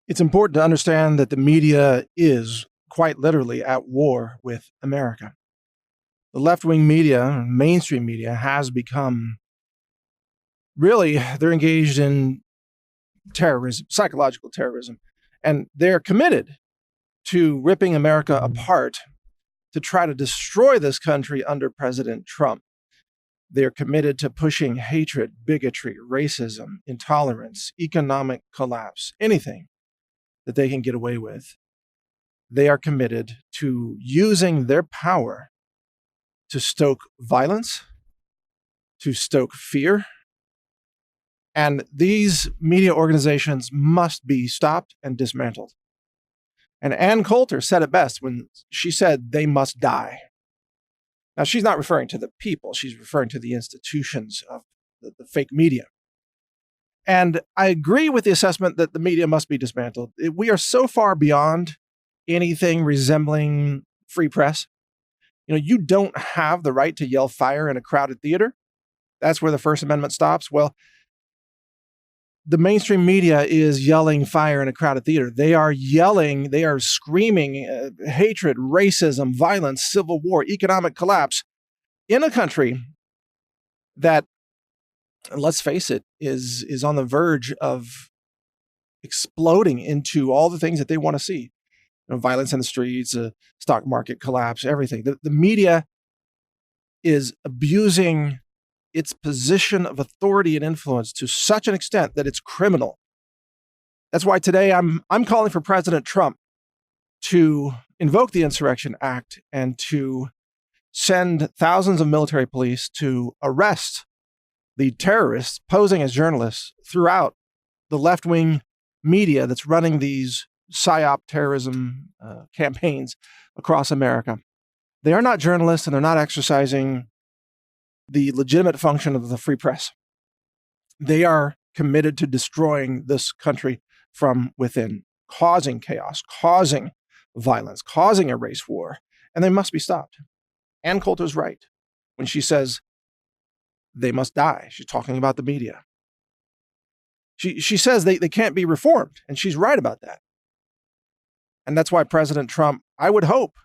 It's important to understand that the media is quite literally at war with America. The left-wing media, mainstream media, has become really, they're engaged in terrorism, psychological terrorism, and they're committed to ripping America apart to try to destroy this country under President Trump. They're committed to pushing hatred, bigotry, racism, intolerance, economic collapse, anything that they can get away with. They are committed to using their power to stoke violence, to stoke fear. And these media organizations must be stopped and dismantled. And Ann Coulter said it best when she said they must die. Now, she's not referring to the people. She's referring to the institutions of the fake media. And I agree with the assessment that the media must be dismantled. We are so far beyond anything resembling free press. You don't have the right to yell fire in a crowded theater. That's where the First Amendment stops. Well, the mainstream media is yelling fire in a crowded theater. They are yelling, they are screaming hatred, racism, violence, civil war, economic collapse in a country that, let's face it, is on the verge of exploding into all the things that they want to see. Violence in the streets, stock market collapse, everything. The media is abusing its position of authority and influence to such an extent that it's criminal. That's why today I'm calling for President Trump to invoke the Insurrection Act and to send thousands of military police to arrest the terrorists posing as journalists throughout the left-wing media that's running these psyop terrorism campaigns across America. They are not journalists, and they're not exercising the legitimate function of the free press. They are committed to destroying this country from within, causing chaos, causing violence, causing a race war, and they must be stopped. Ann Coulter's right when she says they must die. She's talking about the media. She says they can't be reformed, and she's right about that. And that's why President Trump, I would hope,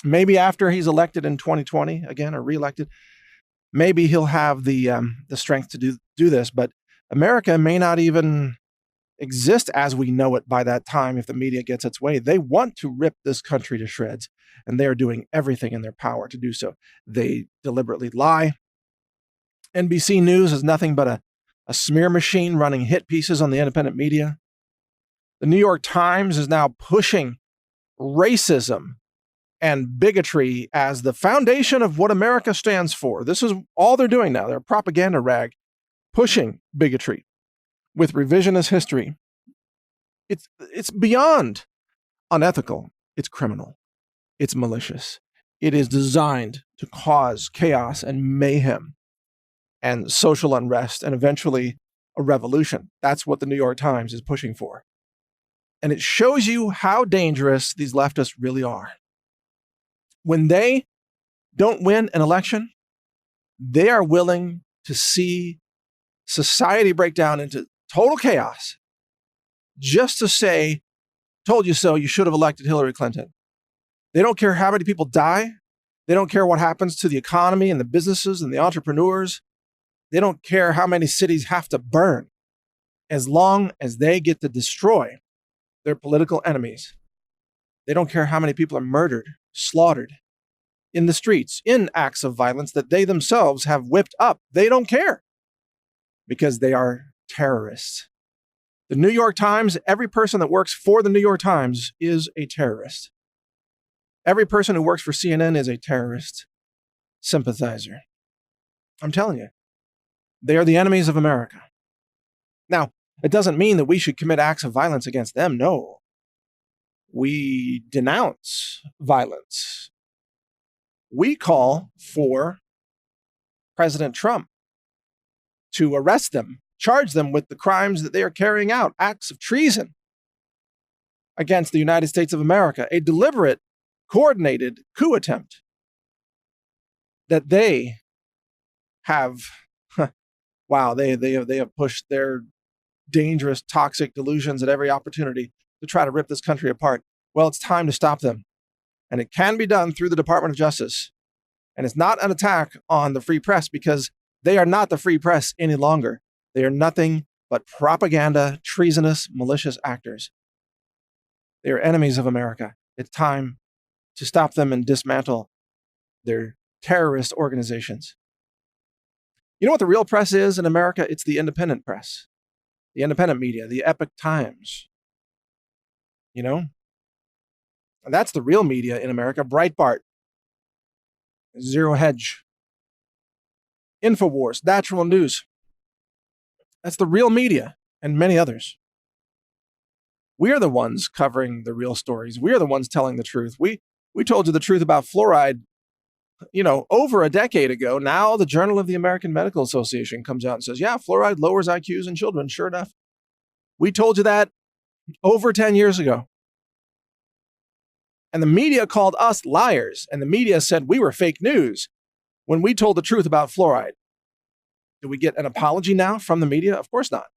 maybe after he's elected in 2020 again, or reelected, maybe he'll have the strength to do this. But America may not even exist as we know it by that time if the media gets its way. They want to rip this country to shreds, and they are doing everything in their power to do so. They deliberately lie. NBC News is nothing but a smear machine running hit pieces on the independent media. The New York Times is now pushing racism and bigotry as the foundation of what America stands for. This is all they're doing now. They're a propaganda rag pushing bigotry with revisionist history. It's beyond unethical. It's criminal. It's malicious. It is designed to cause chaos and mayhem and social unrest and eventually a revolution. That's what the New York Times is pushing for. And it shows you how dangerous these leftists really are. When they don't win an election, they are willing to see society break down into total chaos just to say, told you so, you should have elected Hillary Clinton. They don't care how many people die. They don't care what happens to the economy and the businesses and the entrepreneurs. They don't care how many cities have to burn as long as they get to destroy their political enemies. They don't care how many people are murdered, slaughtered in the streets, in acts of violence that they themselves have whipped up. They don't care because they are terrorists. The New York Times, every person that works for the New York Times is a terrorist. Every person who works for CNN is a terrorist sympathizer. I'm telling you, they are the enemies of America. Now, it doesn't mean that we should commit acts of violence against them. No. We denounce violence. We call for President Trump to arrest them, charge them with the crimes that they are carrying out, acts of treason against the United States of America, a deliberate, coordinated coup attempt that they have, wow, they have pushed their dangerous, toxic delusions at every opportunity to try to rip this country apart. Well, it's time to stop them. And it can be done through the Department of Justice. And it's not an attack on the free press, because they are not the free press any longer. They are nothing but propaganda, treasonous, malicious actors. They are enemies of America. It's time to stop them and dismantle their terrorist organizations. You know what the real press is in America? It's the independent press, the independent media, the Epoch Times. You know? And that's the real media in America. Breitbart, Zero Hedge, InfoWars, NaturalNews. That's the real media, and many others. We are the ones covering the real stories. We are the ones telling the truth. We told you the truth about fluoride, over a decade ago. Now the Journal of the American Medical Association comes out and says, yeah, fluoride lowers IQs in children. Sure enough. We told you that over 10 years ago. And the media called us liars. And the media said we were fake news when we told the truth about fluoride. Do we get an apology now from the media? Of course not.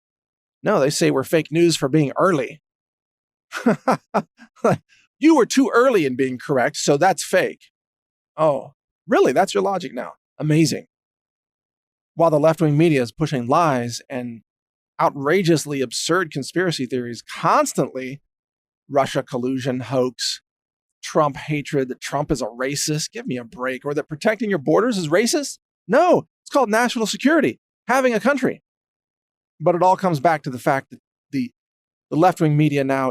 No, they say we're fake news for being early. You were too early in being correct, so that's fake. Oh, really? That's your logic now? Amazing. While the left-wing media is pushing lies and outrageously absurd conspiracy theories constantly, Russia collusion, hoax, Trump hatred, that Trump is a racist, give me a break, or that protecting your borders is racist? No, it's called national security, having a country. But it all comes back to the fact that the left-wing media now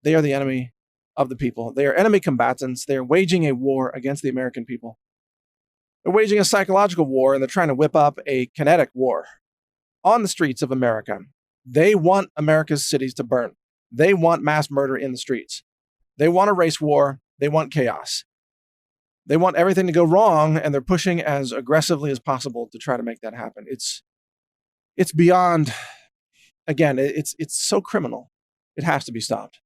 they are the enemy of the people. They are enemy combatants. They are waging a war against the American people. They're waging a psychological war, and they're trying to whip up a kinetic war on the streets of America. They want America's cities to burn. They want mass murder in the streets. They want a race war. They want chaos. They want everything to go wrong, and they're pushing as aggressively as possible to try to make that happen. It's beyond, again, it's so criminal. It has to be stopped.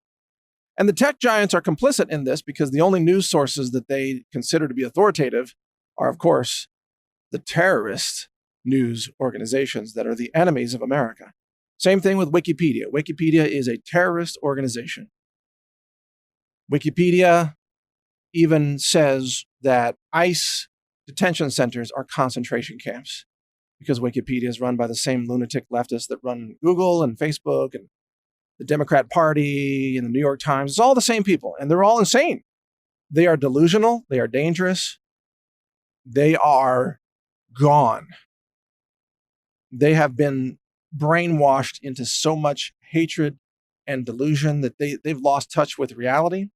And the tech giants are complicit in this, because the only news sources that they consider to be authoritative are, of course, the terrorist news organizations that are the enemies of America. Same thing with Wikipedia. Wikipedia is a terrorist organization. Wikipedia even says that ICE detention centers are concentration camps, because Wikipedia is run by the same lunatic leftists that run Google and Facebook and the Democrat Party and the New York Times. It's all the same people, and they're all insane. They are delusional. They are dangerous. They are gone. They have been brainwashed into so much hatred and delusion that they've lost touch with reality.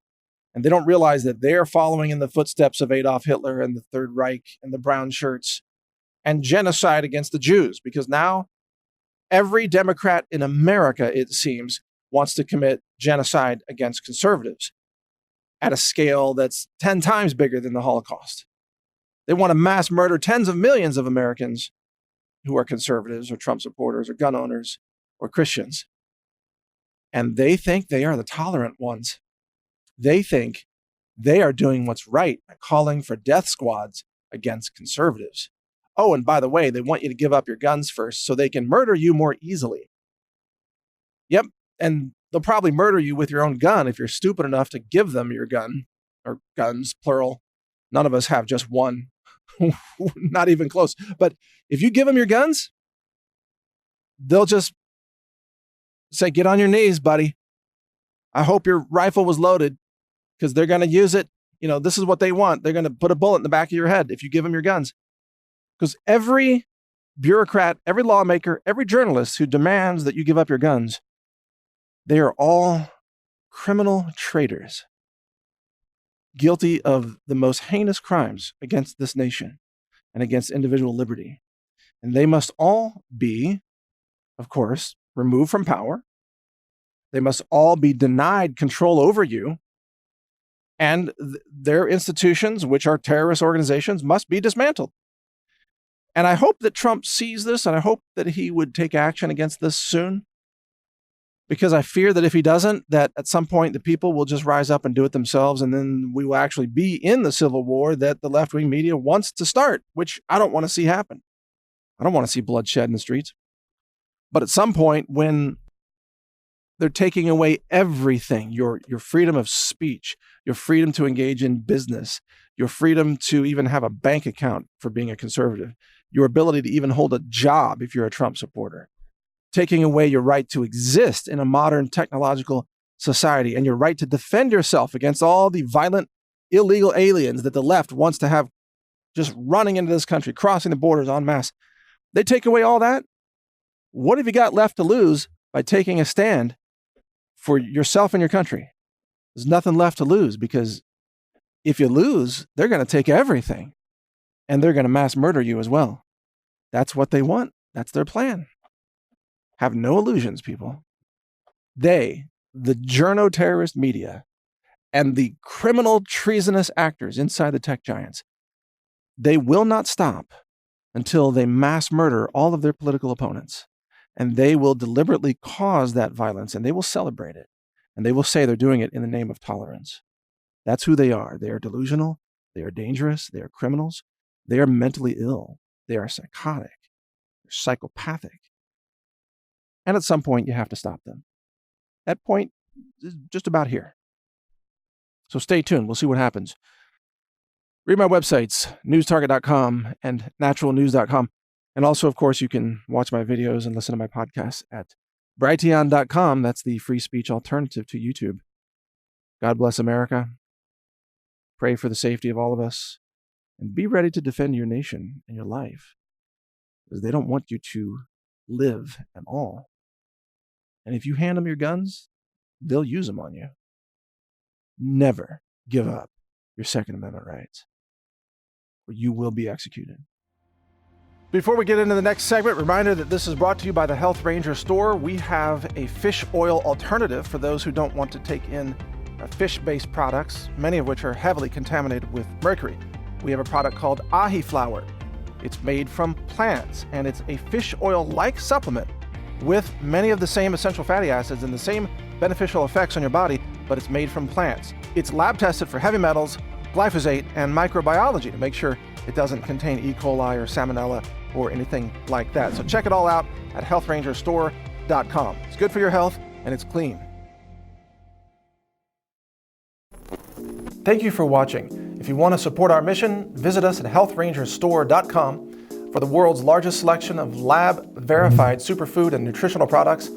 And they don't realize that they are following in the footsteps of Adolf Hitler and the Third Reich and the brown shirts and genocide against the Jews, because now every Democrat in America, it seems, wants to commit genocide against conservatives at a scale that's 10 times bigger than the Holocaust. They want to mass murder tens of millions of Americans who are conservatives or Trump supporters or gun owners or Christians. And they think they are the tolerant ones. They think they are doing what's right by calling for death squads against conservatives. Oh, and by the way, they want you to give up your guns first so they can murder you more easily. Yep, and they'll probably murder you with your own gun if you're stupid enough to give them your gun, or guns, plural. None of us have just one. Not even close. But if you give them your guns, they'll just say, get on your knees, buddy. I hope your rifle was loaded, because they're going to use it. This is what they want. They're going to put a bullet in the back of your head if you give them your guns. Because every bureaucrat, every lawmaker, every journalist who demands that you give up your guns, they are all criminal traitors, guilty of the most heinous crimes against this nation and against individual liberty. And they must all be, of course, removed from power. They must all be denied control over you. And their institutions, which are terrorist organizations, must be dismantled. And I hope that Trump sees this, and I hope that he would take action against this soon, because I fear that if he doesn't, that at some point the people will just rise up and do it themselves, and then we will actually be in the civil war that the left-wing media wants to start, which I don't want to see happen. I don't want to see bloodshed in the streets. But at some point, when they're taking away everything, your freedom of speech, your freedom to engage in business, your freedom to even have a bank account for being a conservative, your ability to even hold a job if you're a Trump supporter, taking away your right to exist in a modern technological society and your right to defend yourself against all the violent, illegal aliens that the left wants to have just running into this country, crossing the borders en masse. They take away all that. What have you got left to lose by taking a stand for yourself and your country? There's nothing left to lose, because if you lose, they're going to take everything and they're going to mass murder you as well. That's what they want. That's their plan. Have no illusions, people. They, the journo-terrorist media, and the criminal, treasonous actors inside the tech giants, they will not stop until they mass murder all of their political opponents. And they will deliberately cause that violence, and they will celebrate it. And they will say they're doing it in the name of tolerance. That's who they are. They are delusional. They are dangerous. They are criminals. They are mentally ill. They are psychotic. They're psychopathic. And at some point, you have to stop them. That point is just about here. So stay tuned. We'll see what happens. Read my websites, newstarget.com and naturalnews.com. And also, of course, you can watch my videos and listen to my podcasts at brighteon.com. That's the free speech alternative to YouTube. God bless America. Pray for the safety of all of us. And be ready to defend your nation and your life, because they don't want you to live at all. And if you hand them your guns, they'll use them on you. Never give up your Second Amendment rights, or you will be executed. Before we get into the next segment, reminder that this is brought to you by the Health Ranger Store. We have a fish oil alternative for those who don't want to take in fish-based products, many of which are heavily contaminated with mercury. We have a product called ahi flour. It's made from plants, and it's a fish oil-like supplement with many of the same essential fatty acids and the same beneficial effects on your body, but it's made from plants. It's lab tested for heavy metals, glyphosate, and microbiology to make sure it doesn't contain E. coli or salmonella or anything like that. So check it all out at healthrangerstore.com. It's good for your health, and it's clean. Thank you for watching. If you want to support our mission, visit us at healthrangerstore.com for the world's largest selection of lab-verified superfood and nutritional products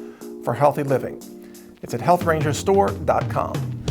for healthy living. It's at healthrangerstore.com.